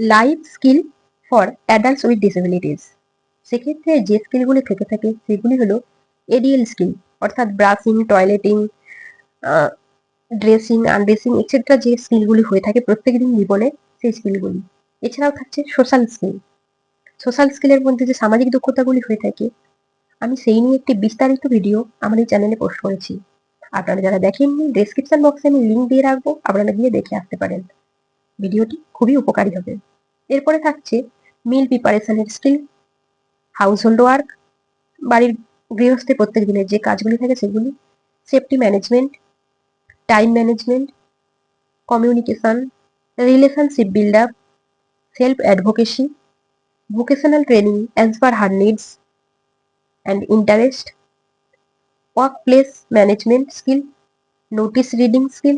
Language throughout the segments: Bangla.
Life skill for adults with disabilities. সেক্ষেত্রে যে স্কিলগুলি থেকে থাকে সেগুলি হলো এডিএল স্কিল, অর্থাৎ brushing, toileting, dressing, undressing etcetera যে স্কিলগুলি হয়ে থাকে প্রত্যেকদিন জীবনে, সেই স্কিলগুলি। এছাড়াও থাকছে সোশ্যাল স্কিল। সোশ্যাল স্কিলের মধ্যে যে সামাজিক দক্ষতাগুলি হয়ে থাকে, আমি সেই নিয়ে একটি বিস্তারিত ভিডিও আমার এই চ্যানেলে পোস্ট করেছি। আপনারা যারা দেখেননি, ডেসক্রিপশন বক্সে আমি লিঙ্ক দিয়ে রাখবো, আপনারা গিয়ে দেখে আসতে পারেন। ভিডিওটি খুবই উপকারী হবে। এরপরে থাকছে মিল প্রিপারেশনের স্কিল, হাউসহোল্ড ওয়ার্ক, বাড়ির গৃহস্থে প্রত্যেক দিনের যে কাজগুলি থাকে সেগুলি, safety management, time management, communication, relationship build up, self advocacy, vocational training as per her needs and interest, workplace management skill, notice reading skill,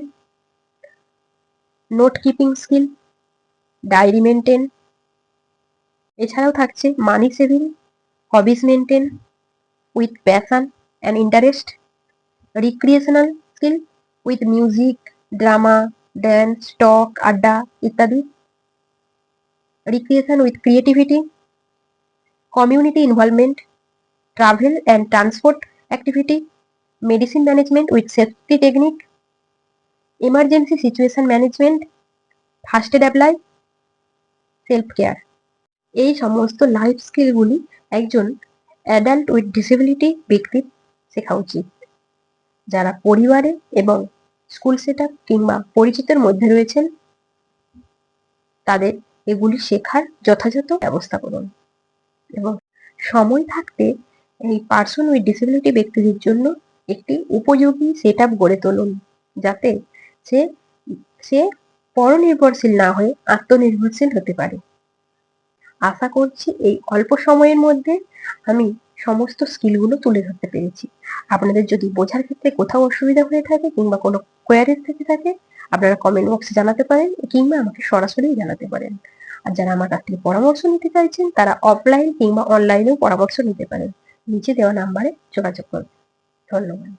note keeping skill, diary maintain. এছাড়াও থাকছে money saving, hobbies maintain with passion and interest, recreational skill with music, drama, dance, talk, আড্ডা ইত্যাদি, recreation with creativity, community involvement, travel and transport activity, medicine management with safety technique, emergency situation management, first aid apply, self care. এই সমস্ত লাইফ স্কিলগুলি একজন অ্যাডাল্ট উইথ ডিসেবিলিটি ব্যক্তির শেখা উচিত। যারা পরিবারে এবং স্কুল সেটআপ কিংবা পরিচিতের মধ্যে রয়েছেন, তাদের এগুলি শেখার যথাযথ ব্যবস্থা করুন এবং সময় থাকতে এই পার্সন উইথ ডিসেবিলিটি ব্যক্তিদের জন্য একটি উপযোগী সেটআপ গড়ে তুলুন, যাতে সে সে পরনির্ভরশীল না হয়ে আত্মনির্ভরশীল হতে পারে। আশা করছি এই অল্প সময়ের মধ্যে আমি সমস্ত স্কিলগুলো তুলে ধরতে পেরেছি। আপনাদের যদি বোঝার ক্ষেত্রে কোথাও অসুবিধা হয়ে থাকে কিংবা কোনো কোয়ারিজ থেকে থাকে, আপনারা কমেন্ট বক্সে জানাতে পারেন কিংবা আমাকে সরাসরি জানাতে পারেন। আর যারা আমার কাছ থেকে পরামর্শ নিতে চাইছেন, তারা অফলাইন কিংবা অনলাইনেও পরামর্শ নিতে পারেন। নিচে দেওয়া নাম্বারে যোগাযোগ করুন। ধন্যবাদ।